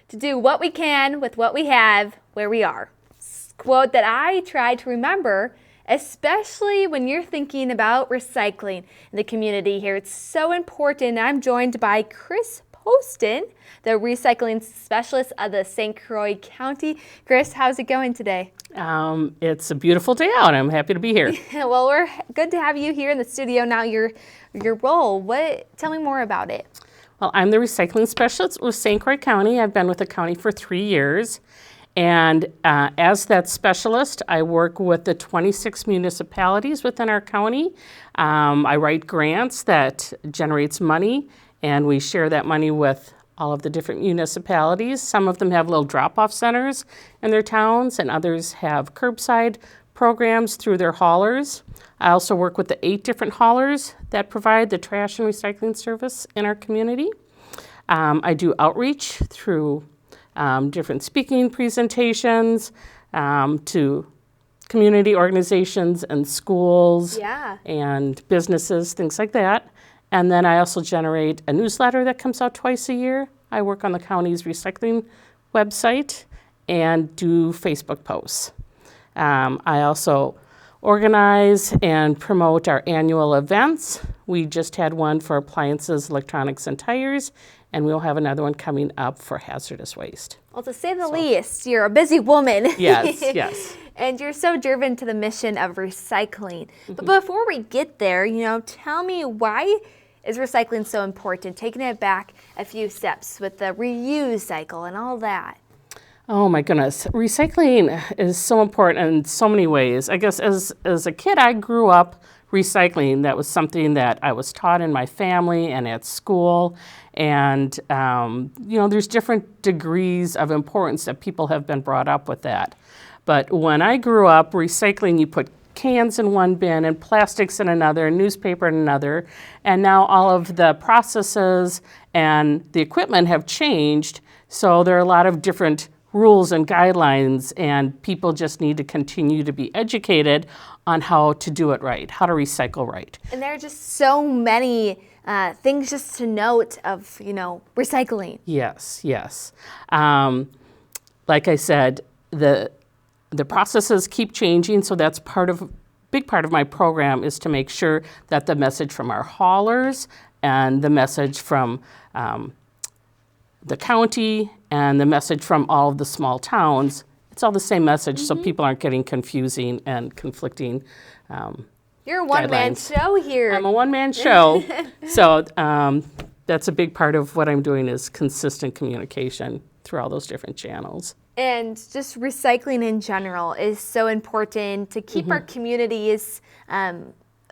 to do what we can with what we have where we are. Quote that I try to remember, especially when you're thinking about recycling in the community here. It's so important. I'm joined by Kris Poston, the recycling specialist of the St. Croix County. Kris, how's it going today? It's a beautiful day out. I'm happy to be here. Well, we're good to have you here in the studio. Now, your role, tell me more about it. Well, I'm the recycling specialist with St. Croix County. I've been with the county for 3 years. And as that specialist, I work with the 26 municipalities within our county. I write grants that generates money, and we share that money with all of the different municipalities. Some of them have little drop-off centers in their towns, and others have curbside programs through their haulers. I also work with the 8 different haulers that provide the trash and recycling service in our community. I do outreach through different speaking presentations to community organizations and schools and businesses, things like that. And then I also generate a newsletter that comes out twice a year. I work on the county's recycling website and do Facebook posts. I also organize and promote our annual events. We just had one for appliances, electronics, and tires, and we'll have another one coming up for hazardous waste. Well, to say the least, you're a busy woman. Yes, yes. And you're so driven to the mission of recycling. But before we get there, tell me, why is recycling so important? Taking it back a few steps with the reuse cycle and all that. Oh my goodness. Recycling is so important in so many ways. I guess as a kid, I grew up recycling. That was something that I was taught in my family and at school. And, there's different degrees of importance that people have been brought up with that. But when I grew up, recycling, you put cans in one bin and plastics in another, and newspaper in another. And now all of the processes and the equipment have changed. So there are a lot of different rules and guidelines, and people just need to continue to be educated on how to do it right, how to recycle right. And there are just so many things just to note of, recycling. Yes, yes. Like I said, the processes keep changing, so that's big part of my program is to make sure that the message from our haulers and the message from the county and the message from all of the small towns, it's all the same message, so people aren't getting confusing and conflicting You're a one-man show here. I'm a one-man show, so that's a big part of what I'm doing is consistent communication through all those different channels. And just recycling in general is so important to keep our communities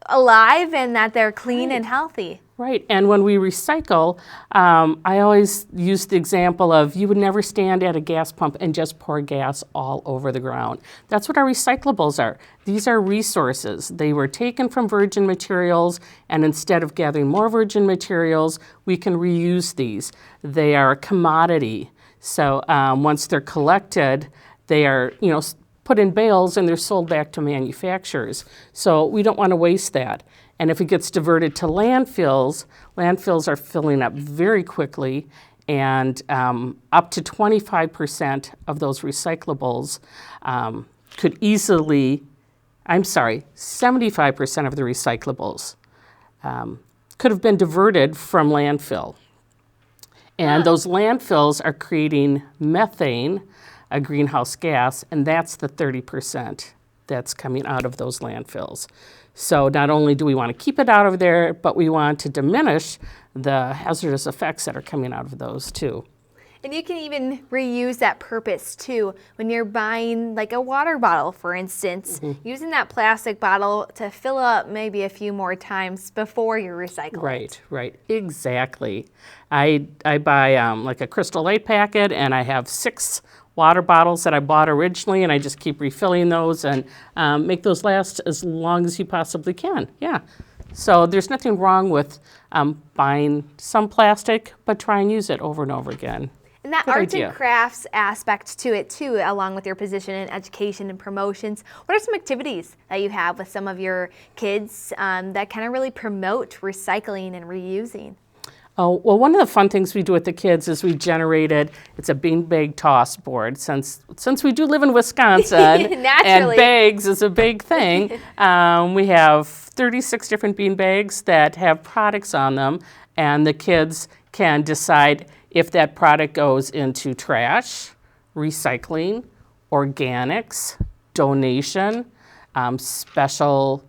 alive and that they're clean and healthy. Right, and when we recycle, I always use the example of you would never stand at a gas pump and just pour gas all over the ground. That's what our recyclables are. These are resources. They were taken from virgin materials, and instead of gathering more virgin materials, we can reuse these. They are a commodity. So once they're collected, they are, put in bales and they're sold back to manufacturers. So we don't want to waste that. And if it gets diverted to landfills, landfills are filling up very quickly, and up to 25% of those recyclables could easily, 75% of the recyclables could have been diverted from landfill. And those landfills are creating methane, a greenhouse gas, and that's the 30% that's coming out of those landfills. So not only do we want to keep it out of there, but we want to diminish the hazardous effects that are coming out of those too. And you can even reuse that purpose too when you're buying like a water bottle, for instance, using that plastic bottle to fill up maybe a few more times before you recycle it. Right, exactly. I buy like a Crystal Light packet, and I have 6 water bottles that I bought originally, and I just keep refilling those and make those last as long as you possibly can. Yeah. So there's nothing wrong with buying some plastic, but try and use it over and over again. And that arts and crafts aspect to it too, along with your position in education and promotions. What are some activities that you have with some of your kids that kind of really promote recycling and reusing? Oh, well, one of the fun things we do with the kids is we generated, it's a beanbag toss board. Since we do live in Wisconsin and bags is a big thing, we have 36 different beanbags that have products on them, and the kids can decide if that product goes into trash, recycling, organics, donation, special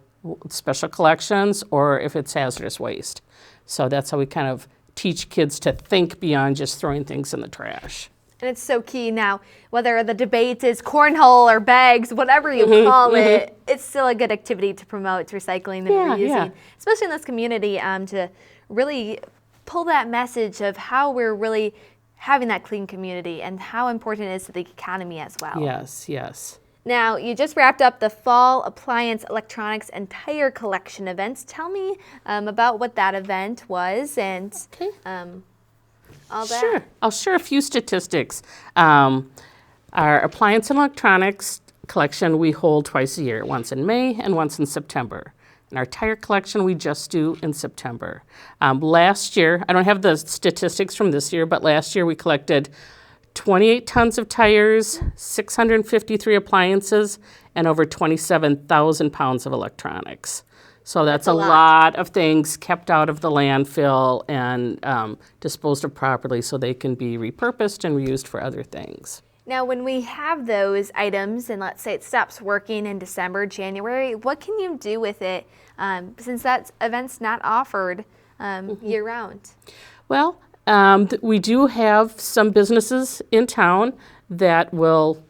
collections, or if it's hazardous waste. So that's how we kind of teach kids to think beyond just throwing things in the trash. And it's so key now, whether the debate is cornhole or bags, whatever you call it, it's still a good activity to promote recycling and reusing, especially in this community, to really pull that message of how we're really having that clean community and how important it is to the economy as well. Yes, yes. Now, you just wrapped up the Fall Appliance, Electronics, and Tire Collection events. Tell me about what that event was and all that. Sure. I'll share a few statistics. Our Appliance and Electronics collection we hold twice a year, once in May and once in September. And our tire collection we just do in September. Last year, I don't have the statistics from this year, but last year we collected 28 tons of tires, 653 appliances, and over 27,000 pounds of electronics. So that's a lot of things kept out of the landfill and disposed of properly so they can be repurposed and reused for other things. Now, when we have those items, and let's say it stops working in December, January, what can you do with it since that event's not offered year-round? Well, we do have some businesses in town that will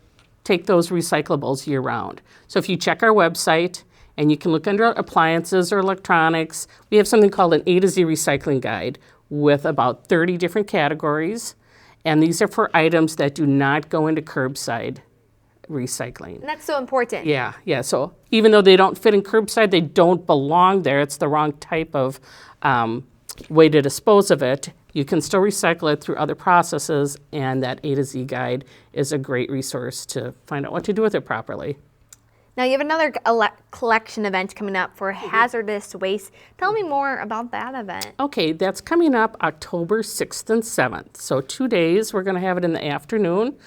take those recyclables year-round. So if you check our website and you can look under appliances or electronics, we have something called an A to Z recycling guide with about 30 different categories. And these are for items that do not go into curbside recycling. And that's so important. Yeah. So even though they don't fit in curbside, they don't belong there. It's the wrong type of way to dispose of it. You can still recycle it through other processes, and that A to Z guide is a great resource to find out what to do with it properly. Now, you have another collection event coming up for hazardous waste. Tell me more about that event. Okay, that's coming up October 6th and 7th. So 2 days, we're going to have it in the afternoon.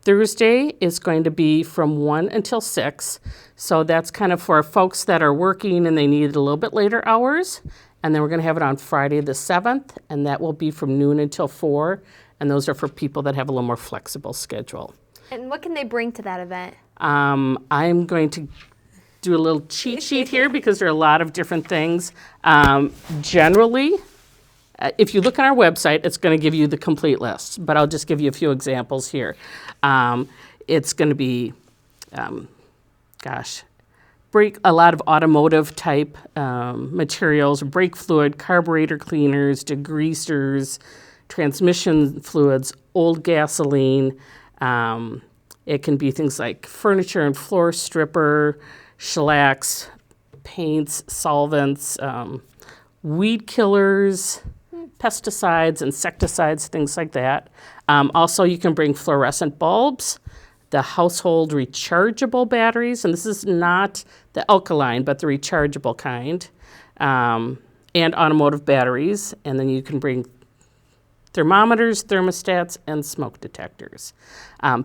Thursday is going to be from 1 until 6. So that's kind of for folks that are working and they need a little bit later hours. And then we're going to have it on Friday the 7th, and that will be from noon until 4. And those are for people that have a little more flexible schedule. And what can they bring to that event? I'm going to do a little cheat sheet here because there are a lot of different things. Generally, if you look on our website, it's going to give you the complete list, but I'll just give you a few examples here. It's going to be, a lot of automotive type materials, brake fluid, carburetor cleaners, degreasers, transmission fluids, old gasoline. It can be things like furniture and floor stripper, shellacs, paints, solvents, weed killers, pesticides, insecticides, things like that. Also, you can bring fluorescent bulbs, the household rechargeable batteries, and this is not the alkaline, but the rechargeable kind, and automotive batteries. And then you can bring thermometers, thermostats, and smoke detectors.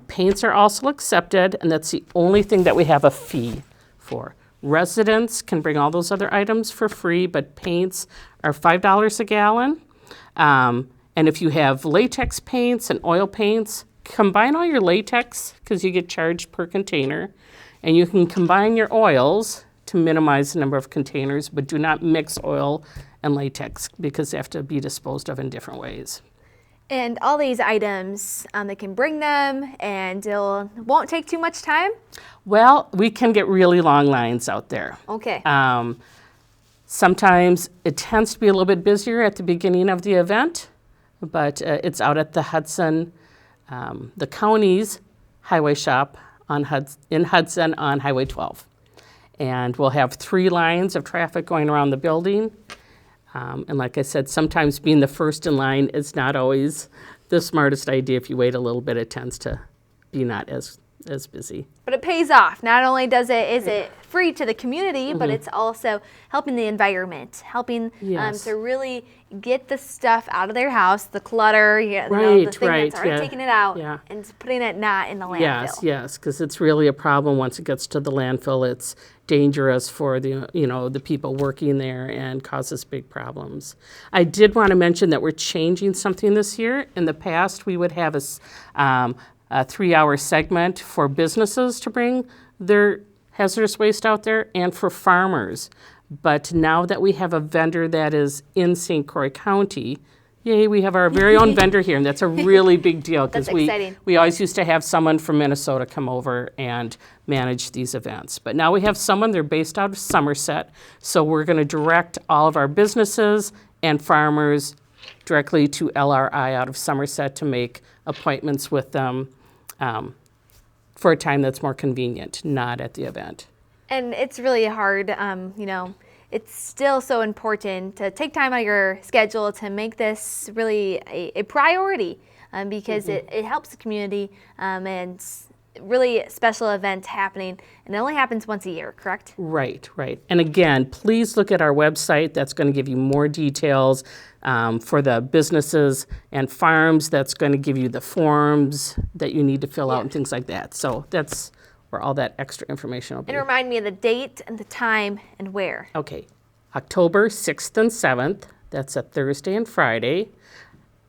Paints are also accepted, and that's the only thing that we have a fee for. Residents can bring all those other items for free, but paints are $5 a gallon. And if you have latex paints and oil paints, combine all your latex because you get charged per container, and you can combine your oils to minimize the number of containers, but do not mix oil and latex because they have to be disposed of in different ways. And all these items, they can bring them and it won't take too much time? Well, we can get really long lines out there. Okay. Sometimes it tends to be a little bit busier at the beginning of the event, but it's out at the Hudson, the county's highway shop in Hudson on Highway 12. And we'll have 3 lines of traffic going around the building. And like I said, sometimes being the first in line is not always the smartest idea. If you wait a little bit, it tends to be not as as busy. But it pays off. Not only is it free to the community, but it's also helping the environment, helping Yes. to really get the stuff out of their house, the clutter, the thing that's already taking it out, and putting it not in the landfill. Yes, because it's really a problem once it gets to the landfill. It's dangerous for the people working there and causes big problems. I did want to mention that we're changing something this year. In the past, we would have a 3-hour segment for businesses to bring their hazardous waste out there and for farmers. But now that we have a vendor that is in St. Croix County, yay, we have our very own vendor here, and that's a really big deal because we always used to have someone from Minnesota come over and manage these events. But now we have someone, they're based out of Somerset, so we're going to direct all of our businesses and farmers directly to LRI out of Somerset to make appointments with them for a time that's more convenient, not at the event. And it's really hard, it's still so important to take time out of your schedule to make this really a priority because it helps the community and really special event happening. And it only happens once a year, correct? Right. And again, please look at our website. That's going to give you more details for the businesses and farms. That's going to give you the forms that you need to fill out and things like that. So that's where all that extra information will be. And remind me of the date and the time and where. Okay. October 6th and 7th. That's a Thursday and Friday.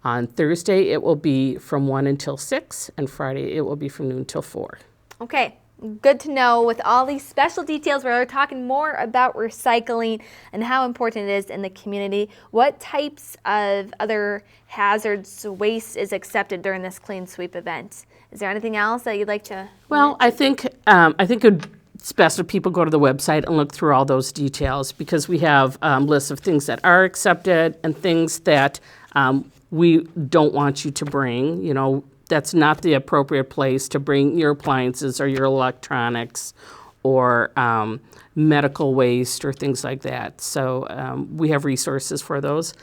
On Thursday, it will be from 1 until 6, and Friday, it will be from noon till 4. Okay. Good to know. With all these special details, we're talking more about recycling and how important it is in the community. What types of other hazardous waste is accepted during this clean sweep event? Is there anything else that you'd like to? Well, I think it's best if people go to the website and look through all those details because we have lists of things that are accepted and things that we don't want you to bring. That's not the appropriate place to bring your appliances or your electronics or medical waste or things like that. So we have resources for those.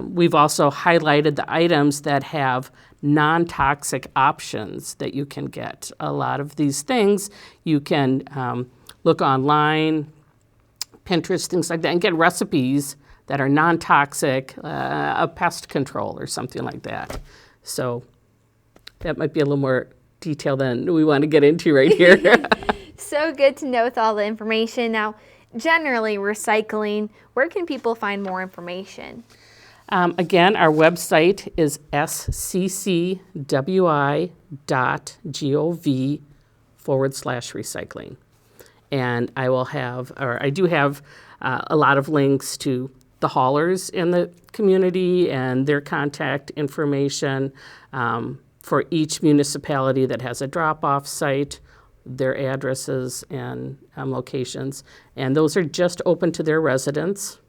We've also highlighted the items that have non-toxic options that you can get. A lot of these things you can look online, Pinterest, things like that, and get recipes that are non-toxic, a pest control or something like that. So that might be a little more detail than we want to get into right here. So good to know with all the information. Now, generally recycling, where can people find more information? Again, our website is sccwi.gov/recycling. And I do have a lot of links to the haulers in the community and their contact information for each municipality that has a drop-off site, their addresses and locations. And those are just open to their residents,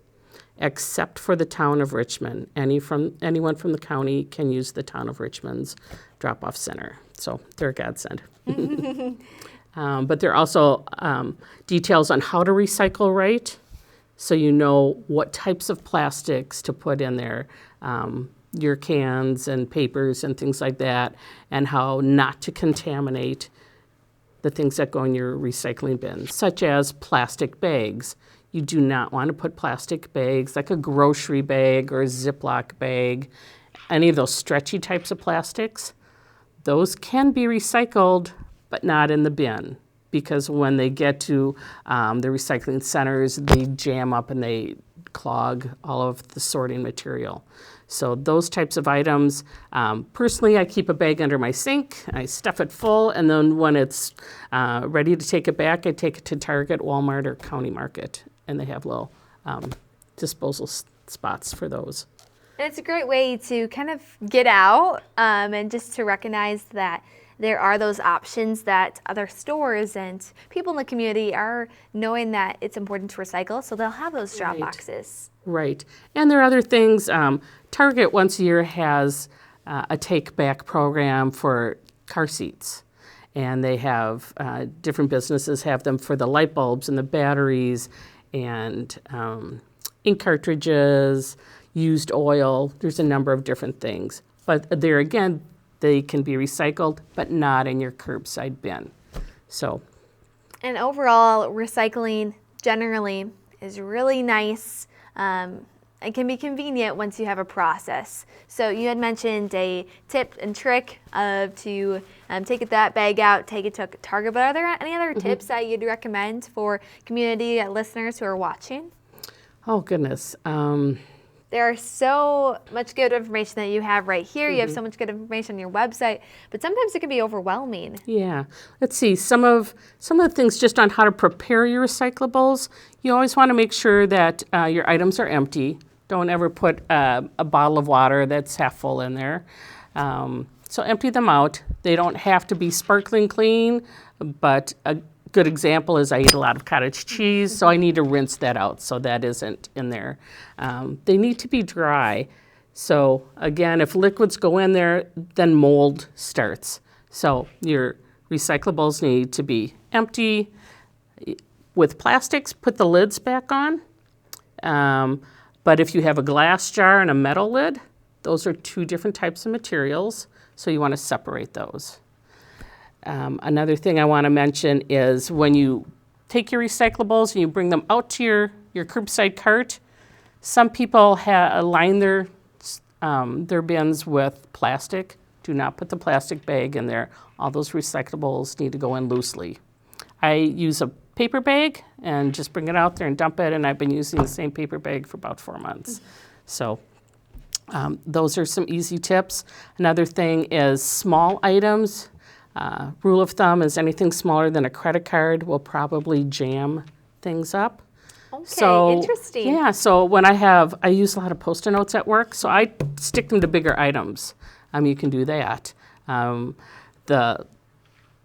except for the town of Richmond. Anyone from the county can use the town of Richmond's drop-off center. So they're a godsend. But there are also details on how to recycle right, so you know what types of plastics to put in there, your cans and papers and things like that, and how not to contaminate the things that go in your recycling bin, such as plastic bags. You do not want to put plastic bags, like a grocery bag or a Ziploc bag, any of those stretchy types of plastics. Those can be recycled, but not in the bin, because when they get to the recycling centers, they jam up and they clog all of the sorting material. So those types of items, personally, I keep a bag under my sink, I stuff it full, and then when it's ready to take it back, I take it to Target, Walmart, or County Market, and they have little disposal spots for those. And it's a great way to kind of get out and just to recognize that there are those options that other stores and people in the community are knowing that it's important to recycle, so they'll have those drop boxes. Right. And there are other things. Target once a year has a take-back program for car seats. And they have, different businesses have them for the light bulbs and the batteries and ink cartridges, used oil. There's a number of different things. But there again, they can be recycled, but not in your curbside bin. So, And overall, recycling generally is really nice. It can be convenient once you have a process. So you had mentioned a tip and trick of to take that bag out, take it to Target. But are there any other tips that you'd recommend for community listeners who are watching? oh goodness. There's so much good information that you have right here. You have so much good information on your website, but sometimes it can be overwhelming. Yeah. Let's see. Some of the things just on how to prepare your recyclables. You always want to make sure that your items are empty. Don't ever put a bottle of water that's half full in there. So empty them out. They don't have to be sparkling clean, but a good example is I eat a lot of cottage cheese, so I need to rinse that out so that isn't in there. They need to be dry. So again, if liquids go in there, then mold starts. So your recyclables need to be empty. With plastics, put the lids back on. But if you have a glass jar and a metal lid, those are two different types of materials, so you want to separate those. Another thing I want to mention is when you take your recyclables and you bring them out to your curbside cart, some people line their bins with plastic. Do not put the plastic bag in there. All those recyclables need to go in loosely. I use a paper bag and just bring it out there and dump it, and I've been using the same paper bag for about 4 months. So those are some easy tips. Another thing is small items. Rule of thumb is anything smaller than a credit card will probably jam things up. Okay, So, interesting. Yeah, so when I use a lot of Post-it notes at work, so I stick them to bigger items. You can do that. The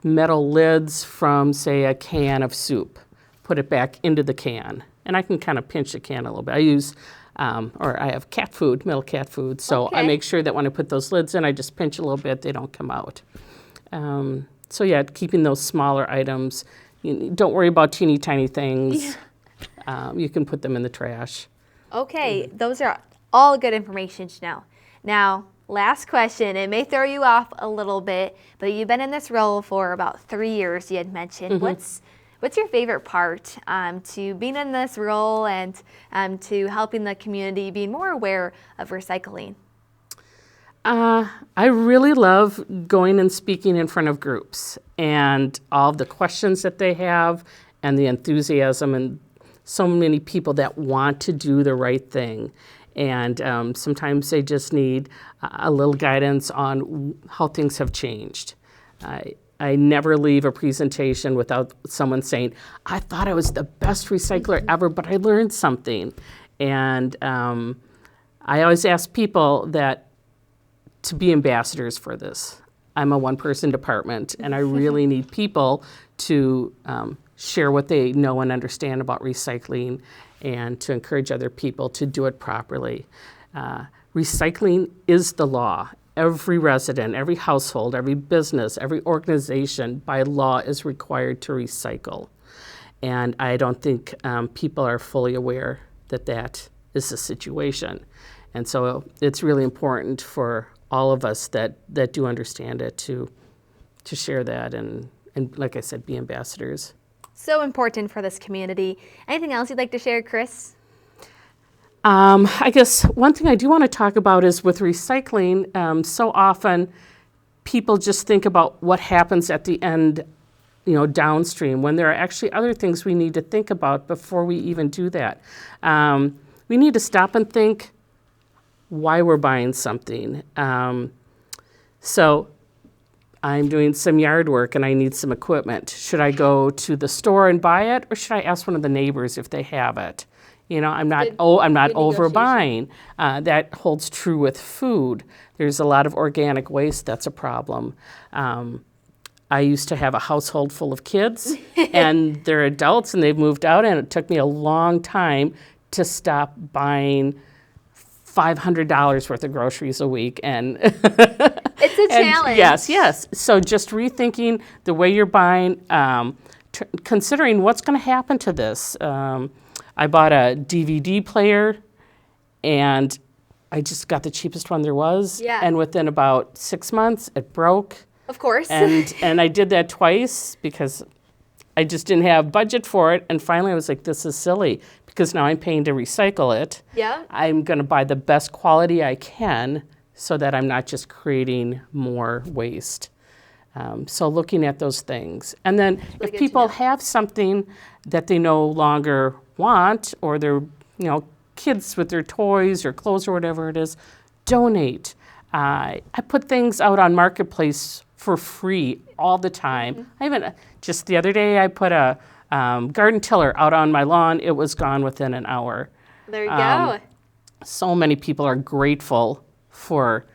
metal lids from, say, a can of soup, put it back into the can. And I can kind of pinch the can a little bit. I use, or I have cat food, metal cat food, so I make sure that when I put those lids in, I just pinch a little bit, they don't come out. So yeah, keeping those smaller items. Don't worry about teeny tiny things. You can put them in the trash. Okay, those are all good information to know. Now, last question. It may throw you off a little bit, but you've been in this role for about 3 years, you had mentioned. What's your favorite part to being in this role and to helping the community be more aware of recycling? I really love going and speaking in front of groups and all the questions that they have and the enthusiasm and so many people that want to do the right thing. And sometimes they just need a little guidance on how things have changed. I never leave a presentation without someone saying, I thought I was the best recycler ever, but I learned something. And I always ask people to be ambassadors for this. I'm a one-person department, and I really need people to share what they know and understand about recycling and to encourage other people to do it properly. Recycling is the law. Every resident, every household, every business, every organization by law is required to recycle. And I don't think people are fully aware that that is the situation. And so it's really important for all of us that do understand it to share that and like I said, be ambassadors. So important for this community. Anything else you'd like to share, Kris? I guess one thing I do want to talk about is with recycling, so often people just think about what happens at the end, downstream, when there are actually other things we need to think about before we even do that. We need to stop and think why we're buying something. So I'm doing some yard work and I need some equipment. Should I go to the store and buy it, or should I ask one of the neighbors if they have it? I'm not overbuying. That holds true with food. There's a lot of organic waste that's a problem. I used to have a household full of kids, and they're adults and they've moved out, and it took me a long time to stop buying $500 worth of groceries a week. And it's a challenge. Yes. So just rethinking the way you're buying, considering what's going to happen to this. I bought a DVD player, and I just got the cheapest one there was. Yeah. And within about 6 months, it broke. Of course. And I did that twice because I just didn't have budget for it. And finally, I was like, this is silly because now I'm paying to recycle it. Yeah. I'm going to buy the best quality I can so that I'm not just creating more waste. So looking at those things. And then if people have something that they no longer want, or they're, kids with their toys or clothes or whatever it is, donate. I put things out on Marketplace for free all the time. I even, just the other day, I put a garden tiller out on my lawn. It was gone within an hour. There you go. So many people are grateful for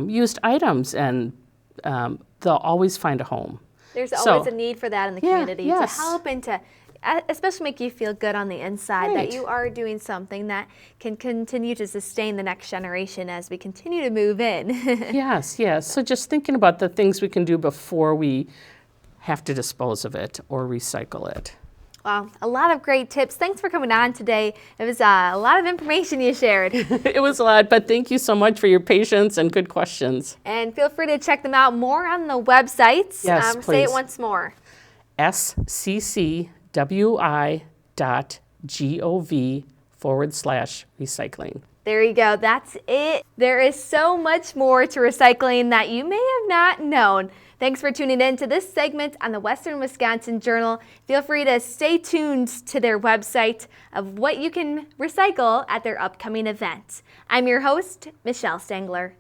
used items, and they'll always find a home. There's always a need for that in the community to help and to especially make you feel good on the inside that you are doing something that can continue to sustain the next generation as we continue to move in. Yes. So just thinking about the things we can do before we have to dispose of it or recycle it. Wow, a lot of great tips. Thanks for coming on today. It was a lot of information you shared. It was a lot, but thank you so much for your patience and good questions. And feel free to check them out more on the websites. Yes, please. Say it once more. sccwi.gov/recycling. There you go. That's it. There is so much more to recycling that you may have not known. Thanks for tuning in to this segment on the Western Wisconsin Journal. Feel free to stay tuned to their website of what you can recycle at their upcoming event. I'm your host, Michelle Stangler.